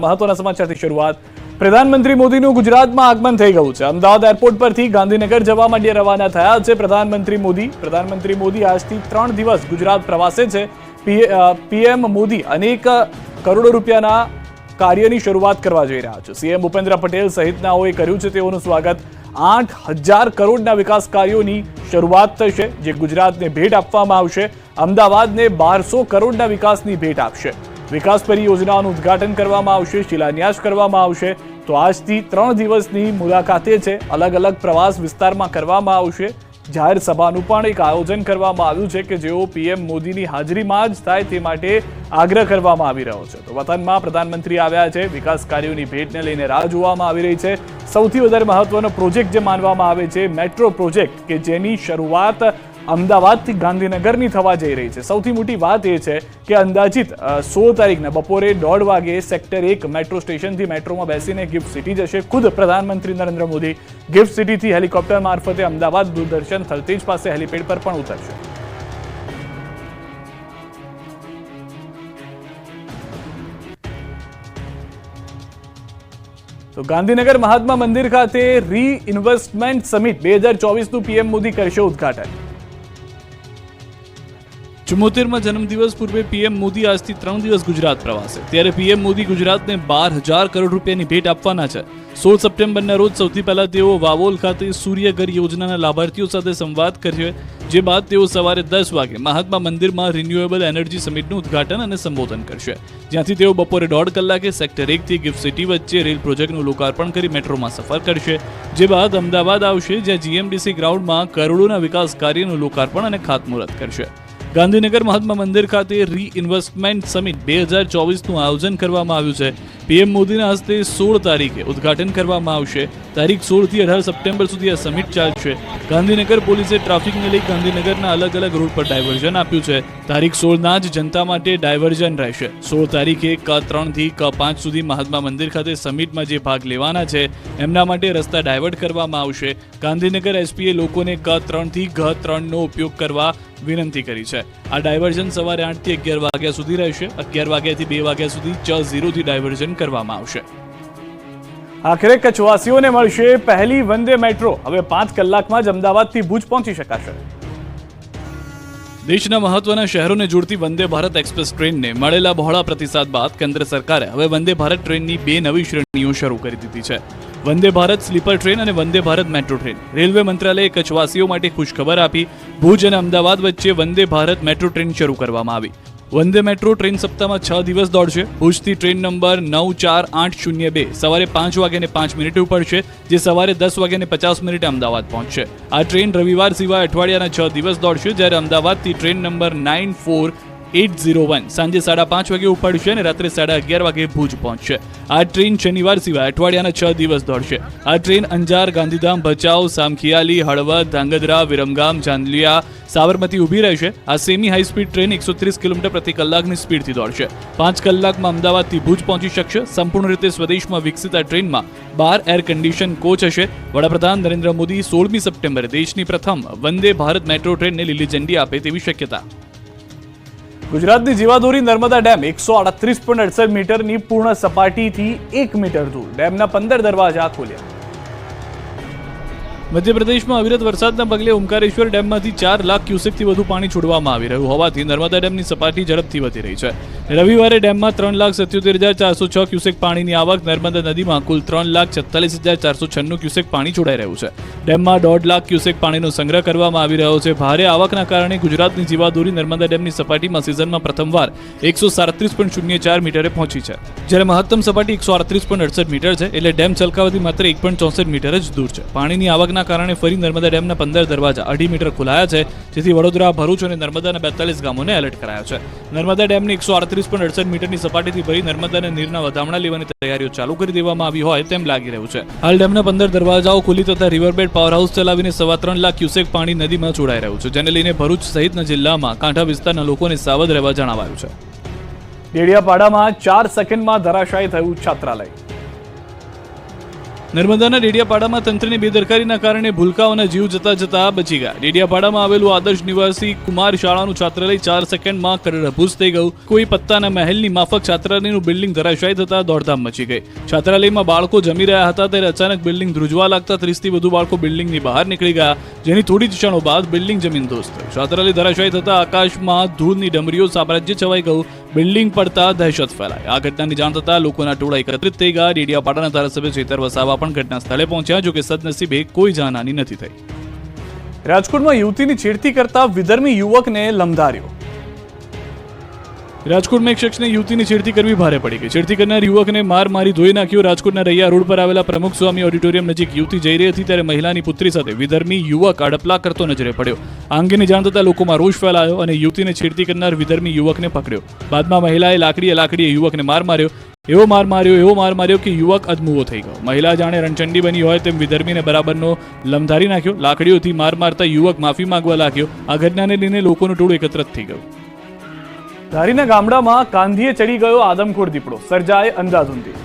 મહત્વના સમાચારથી શરૂઆત. પ્રધાનમંત્રી મોદીનું ગુજરાતમાં આગમન થઈ ગયું છે. અમદાવાદ એરપોર્ટ પરથી ગાંધીનગર જવા માટે રવાના થયા છે પ્રધાનમંત્રી મોદી આજથી 3 દિવસ ગુજરાત પ્રવાસે છે. પીએમ મોદી અનેક કરોડો રૂપિયાના કાર્યની શરૂઆત કરવા જઈ રહ્યા છે. સીએમ ભૂપેન્દ્ર પટેલ સહિતનાઓએ કર્યું છે તેઓનું સ્વાગત. 8,000 કરોડના વિકાસ કાર્યોની શરૂઆત થશે, જે ગુજરાતને ભેટ આપવામાં આવશે. અમદાવાદને 1200 કરોડના વિકાસની ભેટ આપશે. વિકાસ પરિયોજનાઓનું ઉદ્ઘાટન કરવામાં આવશે, શિલાન્યાસ કરવામાં આવશે. તો આજથી 3 દિવસની મુલાકાતે છે. અલગ અલગ પ્રવાસ વિસ્તારમાં કરવામાં આવશે. જાહેર સભાનું પણ એક આયોજન કરવામાં આવ્યું છે કે જેઓ પીએમ મોદીની હાજરીમાં જ થાય તે માટે આગ્રહ કરવામાં આવી રહ્યો છે. તો વતનમાં પ્રધાનમંત્રી આવ્યા છે. વિકાસ કાર્યોની ભેટને લઈને રાહ જોવામાં આવી રહી છે. સૌથી વધારે મહત્વનો પ્રોજેક્ટ જે માનવામાં આવે છે મેટ્રો પ્રોજેક્ટ, કે જેની શરૂઆત અમદાવાદથી ગાંધીનગરની થવા જઈ રહી છે. સૌથી મોટી વાત એ છે કે અંદાજિત 16 તારીખના બપોરે 1:30 વાગે સેક્ટર 1 મેટ્રો સ્ટેશનથી મેટ્રોમાં બેસીને ગિફ્ટ સિટી જશે. ખુદ પ્રધાનમંત્રી નરેન્દ્ર મોદી ગિફ્ટ સિટીથી હેલિકોપ્ટર મારફતે અમદાવાદ દૂરદર્શન થલતેજ પાસે હેલિપેડ પર પણ ઉતરશે. તો ગાંધીનગર મહાત્મા મંદિર ખાતે રીઇન્વેસ્ટમેન્ટ સમિટ 2024નું પીએમ મોદી કરશે ઉદ્ઘાટન. 74માં જન્મદિવસ પૂર્વે પીએમ મોદી આજથી 3 દિવસ ગુજરાત પ્રવાસે. ત્યારે પીએમ મોદી ગુજરાતને 12,000 કરોડ રૂપિયાની ભેટ આપવાના છે. 16 સપ્ટેમ્બરના રોજ સૌથી પહેલા તેઓ વાવોલ ખાતે સૂર્યઘર યોજનાના લાભાર્થીઓ સાથે સંવાદ કરશે. જે બાદ તેઓ સવારે 10 વાગે મહાત્મા મંદિરમાં રિન્યુએબલ એનર્જી સમિટનું ઉદ્ઘાટન અને સંબોધન કરશે. જ્યાંથી તેઓ બપોરે 1:30 કલાકે સેક્ટર 1થી ગિફ્ટ સિટી વચ્ચે રેલ પ્રોજેક્ટનું લોકાર્પણ કરી મેટ્રોમાં સફર કરશે. જે બાદ અમદાવાદ આવશે, જ્યાં જીએમડીસી ગ્રાઉન્ડમાં કરોડોના વિકાસ કાર્યનું લોકાર્પણ અને ખાતમુહૂર્ત કરશે. ગાંધીનગર મહાત્મા મંદિર ખાતે રીઇન્વેસ્ટમેન્ટ સમિટ 2024નું આયોજન કરવામાં આવ્યું છે. પીએમ મોદીના હસ્તે 16 તારીખે ઉદ્ઘાટન કરવામાં આવશે. તારીખ 16 થી 18 સપ્ટેમ્બર સુધી આ સમિટ ચાલશે. ગાંધીનગર પોલીસે ટ્રાફિકને લઈ ગાંધીનગરના અલગ અલગ રૂટ પર ડાયવર્ઝન આપ્યું છે. તારીખ 16ના જ જનતા માટે ડાયવર્ઝન રહેશે. 16 તારીખે K3 થી K5 સુધી મહાત્મા મંદિર ખાતે સમિટમાં જે ભાગ લેવાના છે એમના માટે રસ્તા ડાયવર્ટ કરવામાં આવશે. ગાંધીનગર એસપીએ લોકોને K3 થી G3નો ઉપયોગ કરવા વિનંતી કરી છે. આ ડાયવર્ઝન સવારે 8 થી 11 વાગ્યા સુધી રહેશે. 11 વાગ્યાથી 2 વાગ્યા સુધી Ch0 થી ડાયવર્ઝન કરવામાં આવશે. આખરે કચ્છવાસીઓને મળશે પહેલી વંદે મેટ્રો. હવે 5 કલાકમાં જ અમદાવાદથી ભુજ પહોંચી શકાશે. દેશના મહત્વના શહેરોને જોડતી વંદે ભારત એક્સપ્રેસ ટ્રેનને મળેલા બહોળા પ્રતિસાદ બાદ કેન્દ્ર સરકારે હવે વંદે ભારત ટ્રેનની 2 નવી શ્રેણીઓ શરૂ કરી દીધી છે. વંદે ભારત સ્લીપર ટ્રેન અને Vande Bharat metro train. Railway મંત્રાલયે કચ્છવાસીઓ માટે ખુશખબર આપી. ભુજ અને અમદાવાદ વચ્ચે વંદે ભારત મેટ્રો ટ્રેન શરૂ કરવામાં આવી. વંદે મેટ્રો ટ્રેન સપ્તાહમાં 6 દિવસ દોડશે. ભુજથી ટ્રેન નંબર 94802 સવારે 5 વાગ્યાને 5 મિનિટે ઉપડશે, જે સવારે 10 વાગ્યાને 50 મિનિટે અમદાવાદ પહોંચશે. આ ટ્રેન રવિવાર સિવાય અઠવાડિયાના 6 દિવસ દોડશે, જ્યારે અમદાવાદથી ટ્રેન નંબર 94801 સાંજે 5:30 વાગે ઉપડશે અને રાત્રે 11:30 વાગે ભુજ પહોંચશે. આ ટ્રેન શનિવાર સિવાય અઠવાડિયાના 6 દિવસ દોડશે. આ ટ્રેન અંજાર, ગાંધીધામ, ભચાઉ, સામખિયાલી, હળવદ, ધાંગધ્રા, વિરમગામ, ચાંદલિયા, સાબરમતી ઊભી રહેશે. આ semi high speed train 130 kilometre પ્રતિ કલાકની સ્પીડથી દોડશે. 5 કલાકમાં અમદાવાદથી ભુજ પહોંચી શકશે. સંપૂર્ણ રીતે સ્વદેશમાં વિકસિત આ ટ્રેનમાં 12 એર કન્ડિશન કોચ હશે. વડાપ્રધાન નરેન્દ્ર મોદી 16મી સપ્ટેમ્બરે દેશની પ્રથમ વંદે ભારત મેટ્રો ટ્રેનને લીલી ઝંડી આપે તેવી શક્યતા. ગુજરાતની જીવાદોરી નર્મદા ડેમ 138.68 મીટરની પૂર્ણ સપાટીથી 1 મીટર દૂર. ડેમના 15 દરવાજા ખોલ્યા. મધ્યપ્રદેશમાં અવિરત વરસાદના પગલે ઓમકારેશ્વર ડેમમાંથી 4 લાખ ક્યુસેકથી વધુ પાણી છોડવામાં આવી રહ્યું હોવાથી નર્મદા ડેમની સપાટી ઝડપથી વધી રહી છે. રવિવારે ડેમમાં 3,77,406 ક્યુસેક પાણીની આવક. નર્મદા નદીમાં કુલ 3,46,496 ક્યુસેક પાણી છોડાઈ રહ્યું છે. ડેમમાં 1.5 લાખ ક્યુસેક પાણીનો સંગ્રહ કરવામાં આવી રહ્યો છે. ભારે આવકના કારણે ગુજરાતની જીવાદોરી નર્મદા ડેમની સપાટીમાં સિઝનમાં પ્રથમવાર 137.04 મીટરે પહોંચી છે, જ્યારે મહત્તમ સપાટી 138.68 મીટર છે. એટલે ડેમ છલકાવાથી માત્ર 1.64 મીટર જ દૂર છે. પાણીની આવકના કારણે ફરી નર્મદા ડેમના 15 દરવાજા 2.5 મીટર ખોલાયા છે, જેથી વડોદરા, ભરૂચ અને નર્મદાના 42 ગામોને એલર્ટ કરાયા છે. નર્મદા ડેમની 138.68 મીટરની સપાટીથી ભરી નર્મદાના નીરના વધામણા લેવાની તૈયારીઓ ચાલુ કરી દેવામાં આવી હોય તેમ લાગી રહ્યું છે. હાલ ડેમના 15 દરવાજાઓ ખુલ્લી તથા રિવરબેડ પાવર હાઉસ ચલાવીને 3.25 લાખ ક્યુસેક પાણી નદીમાં છોડાઈ રહ્યું છે, જેને લઈને ભરૂચ સહિતના જિલ્લામાં કાંઠા વિસ્તારના લોકોને સાવધ રહેવા જણાવાયું છે. ડેડિયાપાડામાં 4 સેકન્ડમાં ધરાશાયી થયું છાત્રાલય. નર્મદાના ડેડિયાપાડામાં તંત્રની બેદરકારીના કારણે ભૂલકાઓના જીવ જતા બચી ગયા. ડેડિયાપાડામાં આવેલું આદર્શ નિવાસી કુમાર શાળાનું છાત્રાલય 4 સેકન્ડમાં કરોડભૂસ થઈ ગયું. કોઈ પત્તાના મહેલની માફક છાત્રાલયનું બિલ્ડિંગ ધરાશાયી થતા દોડધામ મચી ગઈ. છાત્રાલયમાં બાળકો જમી રહ્યા હતા ત્યારે અચાનક બિલ્ડિંગ ધ્રુજવા લાગતા 30થી વધુ બાળકો બિલ્ડિંગની બહાર નીકળી ગયા, જેની થોડી જ ક્ષણો બાદ બિલ્ડિંગ જમીનદોસ્ત થઈ. છાત્રાલય ધરાશાયી થતા આકાશમાં ધૂળની ડમરીઓ સામ્રાજ્ય છવાઈ ગયું. બિલ્ડિંગ પડતા દહેશત ફેલાઈ. આ ઘટનાની જાણ થતા લોકોના ટોળા એકત્રિત થઈ ગયા. ડેડિયાપાડાના ધારાસભ્ય ચેતર વસાવા પણ ઘટના સ્થળે પહોંચ્યા, જો કે સદનસીબે કોઈ જાનહાની નથી થઈ. રાજકોટમાં યુવતીની છેડતી કરતા વિધર્મી યુવકને લંબાર્યો. રાજકોટમાં એક શખ્સને યુવતીની છેડતી કરવી ભારે પડી ગઈ. છેડતી કરનાર યુવકને મારી ધોઈ નાખ્યો. રાજકોટના રૈયા રોડ પર આવેલા પ્રમુખ સ્વામી ઓડિટોરિયમ નજીક યુવતી જઈ રહી હતી ત્યારે મહિલાની પુત્રી સાથે વિધર્મી યુવક અડપલા કરતો નજરે પડ્યો. આ અંગેની જાણ થતાં લોકોમાં રોષ ફેલાયો અને યુવતીને છેડતી કરનાર વિધર્મી યુવકને પકડ્યો. બાદમાં મહિલાએ લાકડીએ યુવકને માર માર્યો કે યુવક અધમુવો થઈ ગયો. મહિલા જાણે રણચંડી બની હોય તેમ વિધર્મીને બરાબરનો લમધારી નાખ્યો. લાકડીઓથી માર મારતા યુવક માફી માંગવા લાગ્યો. આ ઘટનાને લઈને લોકોનું ટોળું એકત્રિત થઈ ગયું. ધારીના ગામડામાં કાંધીએ ચડી ગયો આદમખોર દીપડો, સર્જાય અંધાધૂંધી.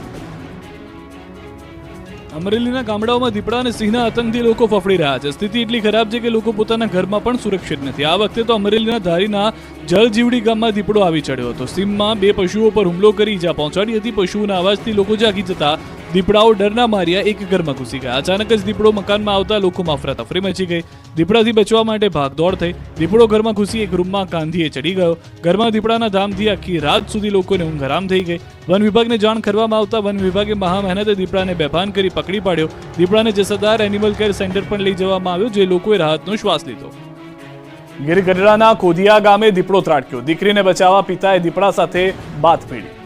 અમરેલીના ગામડાઓમાં દીપડા અને સિંહના આતંકથી લોકો ફફડી રહ્યા છે. સ્થિતિ એટલી ખરાબ છે કે લોકો પોતાના ઘરમાં પણ સુરક્ષિત નથી. આ વખતે તો અમરેલીના ધારીના જળજીવડી ગામમાં દીપડો આવી ચડ્યો હતો. સીમમાં 2 પશુઓ પર હુમલો કરી ઈજા પહોંચાડી હતી. પશુઓના અવાજથી લોકો જાગી જતા દીપડાઓ ડરના માર્યા એક ઘરમાં ઘૂસી ગયા. અચાનક જ દીપડો મકાનમાં આવતા લોકોમાં અફરાતફરી મચી ગઈ. દીપડાથી બચવા માટે ભાગદોડ થઈ. દીપડો ઘરમાં ઘૂસી એક રૂમમાં કાંધીએ ચડી ગયો. ઘરમાં દીપડાના ધામથી આખી રાત સુધી લોકોને ઊંઘ હરામ થઈ ગઈ. વન વિભાગને જાણ કરવામાં આવતા વન વિભાગે મહા મહેનતે દીપડાને બેભાન કરી પકડી પાડ્યો. દીપડાને જસદાર એનિમલ કેર સેન્ટર પર લઈ જવામાં આવ્યો, જે લોકોએ રાહતનો શ્વાસ લીધો. ગીર ગઢડાના કોદિયા ગામે દીપડો ત્રાટક્યો. દીકરીને બચાવવા પિતાએ દીપડા સાથે બાત ભેડી.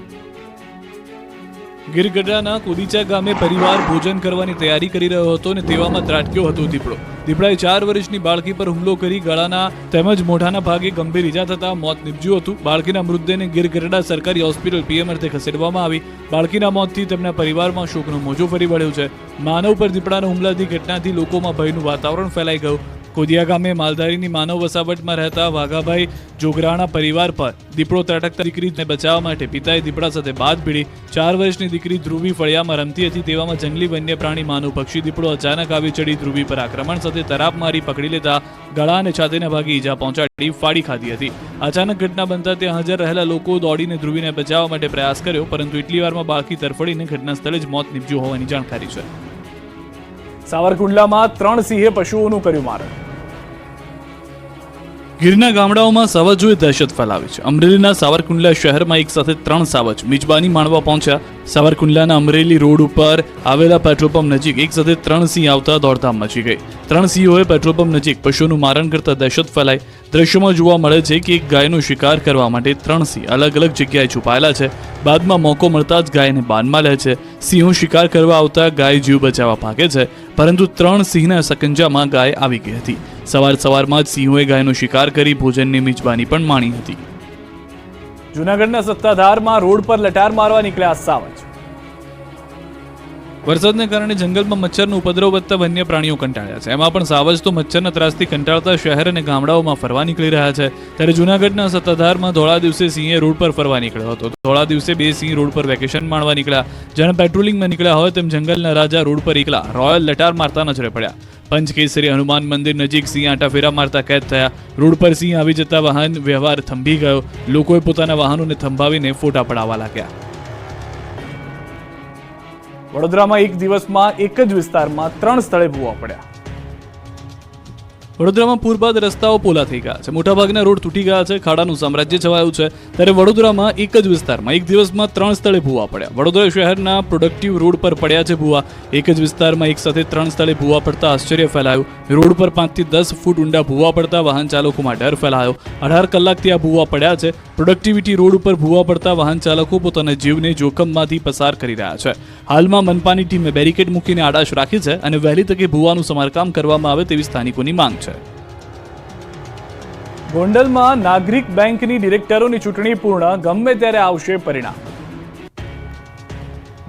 ગીર ગઢડાના કોદીચા ગામે પરિવાર ભોજન કરવાની તૈયારી કરી રહ્યો હતો અને તેવામાં ત્રાટક્યો હતો દીપડો. દીપડાએ 4 વર્ષની બાળકી પર હુમલો કરી ગળાના તેમજ મોઢાના ભાગે ગંભીર ઈજા થતા મોત નીપજ્યું હતું. બાળકીના મૃતદેહને ગીર ગઢડા સરકારી હોસ્પિટલ પીએમ અર્થે ખસેડવામાં આવી. બાળકીના મોતથી તેમના પરિવારમાં શોકનો મોજો ફરી વળ્યો છે. માનવ પર દીપડાના હુમલાની ઘટનાથી લોકોમાં ભયનું વાતાવરણ ફેલાઈ ગયું. કોદિયા ગામે માલધારીની માનવ વસાવટમાં રહેતા વાઘાભાઈ જોગરાણા પરિવાર પર દીપડો ત્રાટકતા દીકરીને બચાવવા માટે પિતાએ દીપડા સાથે બાત ભીડી. 4 વર્ષની દીકરી ધ્રુવી ફળિયામાં રમતી હતી, તેવામાં જંગલી વન્ય પ્રાણી માનવ પક્ષી દીપડો અચાનક આવી ચડી ધ્રુવી પર આક્રમણ સાથે તરાપ મારી પકડી લેતા ગળા અને છાતીના ભાગે ઈજા પહોંચાડી ફાડી ખાધી હતી. અચાનક ઘટના બનતા ત્યાં હાજર રહેલા લોકો દોડીને ધ્રુવીને બચાવવા માટે પ્રયાસ કર્યો, પરંતુ એટલી વારમાં બાળકી તરફડીને ઘટના સ્થળે જ મોત નીપજ્યું હોવાની જાણકારી છે. સાવરકુંડલામાં 3 સિંહે પશુઓનું કર્યું મારણ. ગીરના ગામડાઓમાં સાવજોએ દહેશત ફેલાવી છે. અમરેલીના સાવરકુંડલા શહેરમાં એક સાથે 3 સાવજ મિજબાની માણવા પહોંચ્યા. સાવરકુંડલાના અમરેલી રોડ ઉપર આવેલા પેટ્રોલ પંપ નજીક એક સાથે 3 સિંહ આવતા દોડધામ મચી ગઈ. 3 સિંહોએ પેટ્રોલ પંપ નજીક પશુઓનું મારણ કરતા દહેશત ફેલાઈ. દ્રશ્યોમાં જોવા મળે છે કે એક ગાયનો શિકાર કરવા માટે 3 સિંહ અલગ અલગ જગ્યાએ છુપાયેલા છે. બાદમાં મોકો મળતા જ ગાયને બાનમાં લે છે. સિંહો શિકાર કરવા આવતા ગાય જીવ બચાવવા ભાગે છે, પરંતુ 3 સિંહના સકંજામાં ગાય આવી ગઈ હતી. સવારમાં જ સિંહોએ ગાયનો શિકાર કરી ભોજનની મિજબાની પણ માણી હતી. જૂનાગઢના સત્તાધારમાં રોડ પર લટાર મારવા નીકળ્યા સાવજ. વરસાદને કારણે જંગલમાં મચ્છરનો ઉપદ્રવ વધતા વન્ય પ્રાણીઓ કંટાળ્યા છે. એમાં પણ સાવજ તો મચ્છરના ત્રાસથી કંટાળતા શહેર અને ગામડાઓમાં ફરવા નીકળી રહ્યા છે. ત્યારે જૂનાગઢના સત્તાધારમાં ધોળા દિવસે સિંહે રોડ પર ફરવા નીકળ્યો હતો. ધોળા દિવસે 2 સિંહ રોડ પર વેકેશન માણવા નીકળ્યા. જાણે પેટ્રોલિંગમાં નીકળ્યા હોય તેમ જંગલના રાજા રોડ પર એકલા રોયલ લટાર મારતા નજરે પડ્યા. પંચકેસરી હનુમાન મંદિર નજીક સિંહ આંટા ફેરા મારતા કેદ થયા. રોડ પર સિંહ આવી જતા વાહન વ્યવહાર થંભી ગયો. લોકોએ પોતાના વાહનોને થંભાવીને ફોટા પડાવવા લાગ્યા. વડોદરામાં એક દિવસમાં એક જ વિસ્તારમાં 3 સ્થળે ભૂવા પડ્યા. વડોદરામાં પૂર બાદ રસ્તાઓ પોલા થઈ ગયા છે. મોટાભાગના રોડ તૂટી ગયા છે. ખાડાનું સામ્રાજ્ય છવાયું છે. ત્યારે વડોદરામાં એક જ વિસ્તારમાં એક દિવસમાં 3 સ્થળે ભૂવા પડ્યા. વડોદરા શહેરના પ્રોડક્ટિવ રોડ પર પડ્યા છે ભૂવા. એક જ વિસ્તારમાં એક સાથે 3 સ્થળે ભૂવા પડતા આશ્ચર્ય ફેલાયું. રોડ પર 5 થી 10 ફૂટ ઊંડા ભૂવા પડતા વાહન ચાલકોમાં ડર ફેલાયો. 18 કલાકથી આ ભૂવા પડ્યા છે. પ્રોડક્ટિવિટી રોડ ઉપર ભૂવા પડતા વાહન ચાલકો પોતાના જીવને જોખમમાંથી પસાર કરી રહ્યા છે. હાલમાં મનપાની ટીમે બેરિકેડ મૂકીને આડાશ રાખી છે અને વહેલી તકે ભૂવાનું સમારકામ કરવામાં આવે તેવી સ્થાનિકોની માંગ છે. ગોંડલમાં નાગરિક બેંકની ડિરેક્ટરોની ચૂંટણી પૂર્ણ, ગમે ત્યારે આવશે પરિણામ.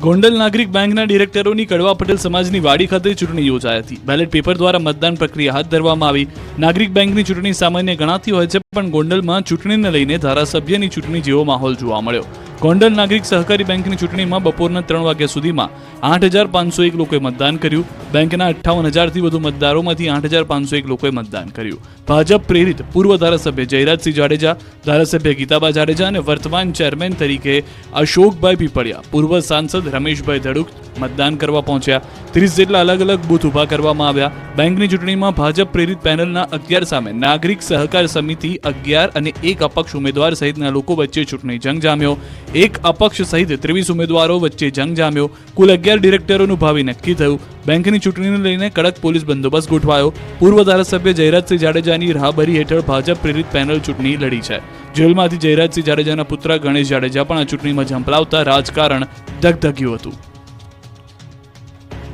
ગોંડલ નાગરિક બેંકના ડિરેક્ટરોની કડવા પટેલ સમાજની વાડી ખાતે ચૂંટણી યોજાઈ હતી. બેલેટ પેપર દ્વારા મતદાન પ્રક્રિયા હાથ ધરવામાં આવી. નાગરિક બેંકની ચૂંટણી સામાન્ય ગણાતી હોય છે, પણ ગોંડલમાં ચૂંટણીને લઈને ધારાસભ્યની ચૂંટણી જેવો માહોલ જોવા મળ્યો. ગોંડલ નાગરિક સહકારી બેંકની ચૂંટણીમાં બપોરના 3 વાગ્યા સુધીમાં 8,501 લોકોએ મતદાન કર્યું. બેંકના 58,000થી વધુ મતદારોમાંથી 8,501 લોકોએ મતદાન કર્યું. ભાજપ પ્રેરિત પૂર્વ ધારાસભ્ય જયરાજસિંહ જાડેજા, ધારાસભ્ય ગીતાબા જાડેજા અને વર્તમાન ચેરમેન તરીકે અશોકભાઈ પીપળિયા, પૂર્વ સાંસદ રમેશભાઈ ધડુક મતદાન કરવા પહોંચ્યા. 30 જેટલા અલગ અલગ બૂથ ઊભા કરવામાં આવ્યા. બેંકની ચૂંટણીમાં ભાજપ પ્રેરિત પેનલના 11 સામે નાગરિક સહકાર સમિતિ 11 અને એક અપક્ષ ઉમેદવાર સહિતના લોકો વચ્ચે ચૂંટણી જંગ જામ્યો. એક અપક્ષ સહિત 23 ઉમેદવારો વચ્ચે જંગ જામ્યો. કુલ 11 ડિરેક્ટરોનું ભાવિ નક્કી થયું. બેંકની ચૂંટણીને લઈને કડક પોલીસ બંદોબસ્ત ગોઠવાયો. પૂર્વ ધારાસભ્ય જયરાજસિંહ જાડેજાની રાહબરી હેઠળ ભાજપ પ્રેરિત પેનલ ચૂંટણી લડી છે. જેલમાંથી જયરાજસિંહ જાડેજાના પુત્ર ગણેશ જાડેજા પણ આ ચૂંટણીમાં ઝંપલાવતા રાજકારણ ધગધગ્યું હતું.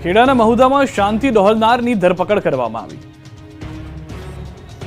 ખેડાના મહુદામાં શાંતિ ડહોળનારની ધરપકડ કરવામાં આવી.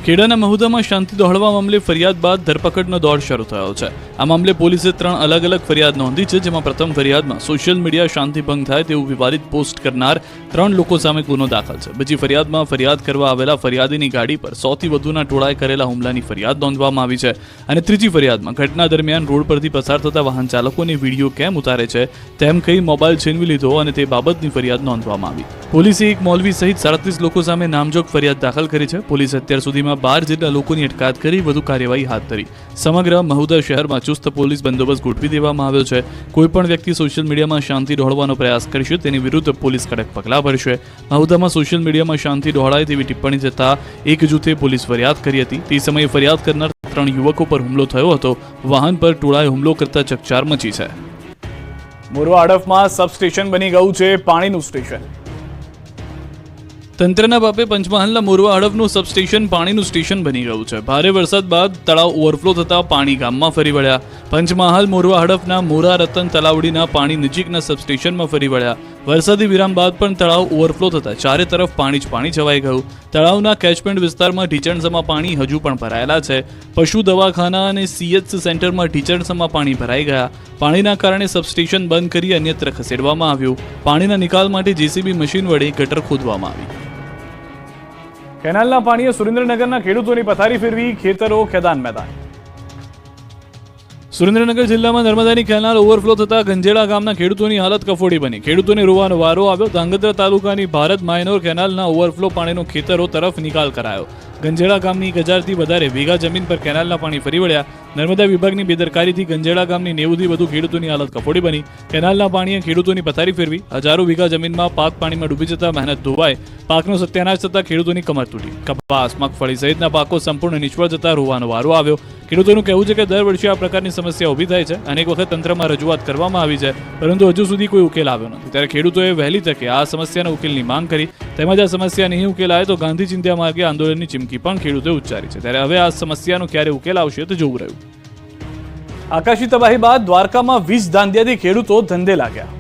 ખેડાના મહુદામાં શાંતિ ડહોળવા મામલે ફરિયાદ બાદ ધરપકડનો દોર શરૂ થયો છે. આ મામલે પોલીસે 3 અલગ અલગ ફરિયાદ નોંધી છે, જેમાં પ્રથમ ફરિયાદમાં સોશિયલ મીડિયા શાંતિભંગ થાય તેવું વિવાદિત પોસ્ટ કરનાર 3 લોકો સામે ગુનો દાખલ છે. બીજી ફરિયાદમાં ફરિયાદ કરવા આવેલા ફરિયાદીની ગાડી પર 100થી વધુના ટોળાએ કરેલા હુમલાની ફરિયાદ નોંધવામાં આવી છે. અને ત્રીજી ફરિયાદમાં ઘટના દરમિયાન રોડ પરથી પસાર થતા વાહન ચાલકોને વિડીયો કેમ ઉતારે છે તેમ કહી મોબાઈલ છીનવી લીધો અને તે બાબતની ફરિયાદ નોંધવામાં આવી. પોલીસે એક મૌલવી સહિત 37 લોકો સામે નામજોગ ફરિયાદ દાખલ કરી છે. પોલીસે અત્યાર સુધીમાં 12 જેટલા લોકોની અટકાયત કરી વધુ કાર્યવાહી હાથ ધરી. સમગ્ર મહુદા શહેરમાં ચુસ્ત પોલીસ બંદોબસ્ત ગોઠવી દેવામાં આવ્યો છે. કોઈપણ વ્યક્તિ સોશિયલ મીડિયામાં શાંતિ ડહોળવાનો પ્રયાસ કરશે તેની વિરુદ્ધ પોલીસ કડક પગલાં ભરશે. મહુદામાં સોશિયલ મીડિયામાં શાંતિ ડહોળાય તેવી ટિપ્પણી થતા એક જૂથે પોલીસ ફરિયાદ કરી હતી. તે સમયે ફરિયાદ કરનાર 3 યુવકો પર હુમલો થયો હતો. વાહન પર ટોળાએ હુમલો કરતા ચકચાર મચી છે. મોરવા હડફમાં સબસ્ટેશન બની ગયું છે પાણીનું સ્ટેશન. તંત્રના પાપે પંચમહાલના મોરવા હડફનું સબસ્ટેશન પાણીનું સ્ટેશન બની ગયું છે. ભારે વરસાદ બાદ તળાવ ઓવરફ્લો થતા પાણી ગામમાં ફરી વળ્યા. પંચમહાલ મોરવા હડફના મોરા રતન તલાવડીના પાણી નજીકના સબસ્ટેશનમાં ફરી વળ્યા. વરસાદી વિરામ બાદ પણ તળાવ ઓવરફ્લો થતા ચારે તરફ પાણી જ પાણી છવાઈ ગયું. તળાવના કેચમેન્ટ વિસ્તારમાં ઢીચણસમાં પાણી હજુ પણ ભરાયેલા છે. પશુ દવાખાના અને CHC સેન્ટરમાં ઢીચણસમાં પાણી ભરાઈ ગયા. પાણીના કારણે સબસ્ટેશન બંધ કરી અન્યત્ર ખસેડવામાં આવ્યું. પાણીના નિકાલ માટે JCB મશીન વડે ગટર ખોદવામાં આવી. કેનાલના પાણીએ સુરેન્દ્રનગરના ખેડૂતોની પથારી ફેરવી, ખેતરો ખેદાન મેદાન. સુરેન્દ્રનગર જિલ્લામાં નર્મદાની કેનાલ ઓવરફ્લો થતા ગંજેડા ગામના ખેડૂતોની હાલત કફોડી બની. ખેડૂતોને રોવાનો વારો આવ્યો. ધાંગધ્રા તાલુકાની ભારત માયનોર કેનાલના ઓવરફ્લો પાણીનો ખેતરો તરફ નિકાલ કરાયો. ગંજેડા ગામની 1000થી વધારે વીઘા જમીન પર કેનાલના પાણી ફરી વળ્યા. નર્મદા વિભાગની બેદરકારીથી ગંજેડા ગામની 90થી વધુ ખેડૂતોની હાલત કફોડી બની. કેનાલના પાણીએ ખેડૂતોની પથારી ફેરવી. હજારો વીઘા જમીનમાં પાક પાણીમાં ડૂબી જતા મહેનત ધોવાઈ. પાકનો સત્યાનાશ થતા ખેડૂતોની કમર તૂટી. કપાસ, મગફળી સહિતના પાકો સંપૂર્ણ નિષ્ફળ જતા રોવાનો વારો આવ્યો. ખેડૂતોનું કહેવું છે કે દર વર્ષે આ પ્રકારની સમસ્યા ઊભી થાય છે. અનેક વખત તંત્રમાં રજૂઆત કરવામાં આવી છે, પરંતુ હજુ સુધી કોઈ ઉકેલ આવ્યો નથી. ત્યારે ખેડૂતોએ વહેલી તકે આ સમસ્યાના ઉકેલની માંગ કરી. તેમજ આ સમસ્યા નહીં ઉકેલાય તો ગાંધી ચિંધ્યા માર્ગે આંદોલનની ચીમકી પણ ખેડૂતોએ ઉચ્ચારી છે. ત્યારે હવે આ સમસ્યાનો ક્યારે ઉકેલ આવશે તે જોવું રહ્યું. આકાશી તબાહી બાદ દ્વારકામાં વીજ ધાંધિયાથી ખેડૂતો ધંધે લાગ્યા.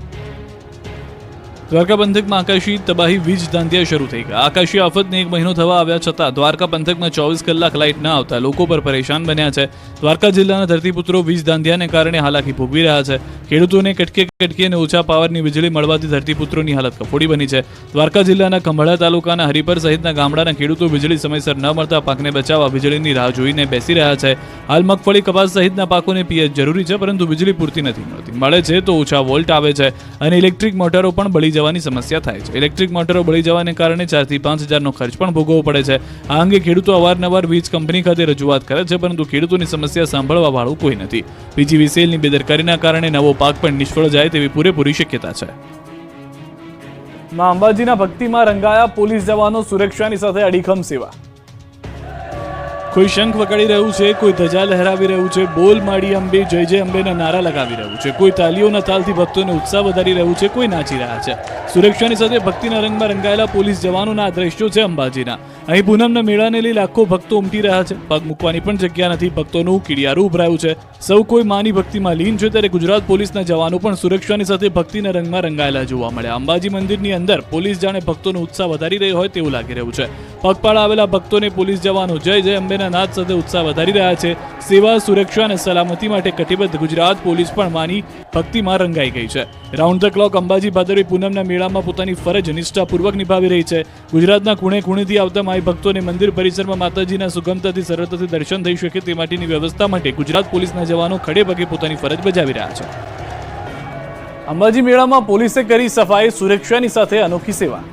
દ્વારકા પંથકમાં આકાશી તબાહી વીજ ધાંધિયા શરૂ થઈ ગયા. આકાશી આફતને 1 મહિનો થવા આવ્યા છતાં દ્વારકા પંથકમાં 24 કલાક લાઇટ ન આવતા લોકો પર પરેશાન બન્યા છે. દ્વારકા જિલ્લાના ધરતીપુત્રો વીજ ધાંધિયાને કારણે હાલાકી ભોગવી રહ્યા છે. ખેડૂતોને કટકી અને ઓછા પાવરની વીજળી મળવાથી ધરતીપુત્રોની હાલત કફોડી બની છે. દ્વારકા જિલ્લાના ખંભાળા તાલુકાના હરિપર સહિતના ગામડાના ખેડૂતો વીજળી સમયસર ન મળતા પાકને બચાવવા વીજળીની રાહ જોઈને બેસી રહ્યા છે. હાલ મગફળી, કપાસ સહિતના પાકોને પિયત જરૂરી છે, પરંતુ વીજળી પૂરતી નથી મળતી. મળે છે તો ઓછા વોલ્ટ આવે છે અને ઇલેક્ટ્રિક મોટરો પણ બળી જવાની સમસ્યા થાય છે. ઇલેક્ટ્રિક મોટરો બળી જવાને કારણે 4 થી 5 હજારનો ખર્ચ પણ ભોગવવો પડે છે. આ અંગે ખેડૂતો અવારનવાર વીજ કંપની ખાતે રજૂઆત કરે છે, પરંતુ ખેડૂતોની સમસ્યા સાંભળવા વાળું કોઈ નથી. PGVCLની બેદરકારીના કારણે નવો પાક પણ નિષ્ફળ જાય તેવી પૂરેપૂરી શક્યતા છે. માં અંબાજીના ભક્તિમાં રંગાયા પોલીસ જવાનો, સુરક્ષાની સાથે અડીખમ સેવા. કોઈ શંખ વગાડી રહ્યું છે, કોઈ ધજા લહેરાવી રહ્યું છે, બોલ માડી અંબે, જય જય અંબેના નારા લગાવી રહ્યું છે, કોઈ તાલીઓના તાલથી ભક્તોને ઉત્સાહ વધારી રહ્યું છે, કોઈ નાચી રહ્યા છે. સુરક્ષાની સાથે ભક્તિના રંગમાં રંગાયેલા પોલીસ જવાનોના આ દ્રશ્યો છે અંબાજીના. અહીં પૂનમના મેળાને લઈ લાખો ભક્તો ઉમટી રહ્યા છે. પગ મૂકવાની પણ જગ્યા નથી. ભક્તોનું કીડિયારું ઉભરાયું છે. સૌ કોઈ માની ભક્તિમાં લીન છે. ત્યારે ગુજરાત પોલીસના જવાનો પણ સુરક્ષાની સાથે ભક્તિના રંગમાં રંગાયેલા જોવા મળ્યા. અંબાજી મંદિરની અંદર પોલીસ જાણે ભક્તોનો ઉત્સાહ વધારી રહી હોય તેવું લાગી રહ્યું છે. પગપાળા આવેલા ભક્તોને પોલીસ જવાનો જય જય અંબેના અંબેના નાદ સાથે ઉત્સાહ વધારી રહ્યા છે. સેવા, સુરક્ષા અને સલામતી માટે કટિબદ્ધ ગુજરાત પોલીસ પણ માની ભક્તિમાં રંગાઈ ગઈ છે. રાઉન્ડ ધ ક્લોક અંબાજી ભાદરવી પૂનમના મેળામાં પોતાની ફરજ નિષ્ઠાપૂર્વક નિભાવી રહી છે. ગુજરાતના ખૂણે ખૂણેથી આવતા માઈ ભક્તોને મંદિર પરિસરમાં માતાજીના સુગમતાથી સરળતાથી દર્શન થઈ શકે તે માટેની વ્યવસ્થા માટે ગુજરાત પોલીસના જવાનો ખડે પગે પોતાની ફરજ બજાવી રહ્યા છે. અંબાજી મેળામાં પોલીસે કરી સફાઈ, સુરક્ષાની સાથે અનોખી સેવા.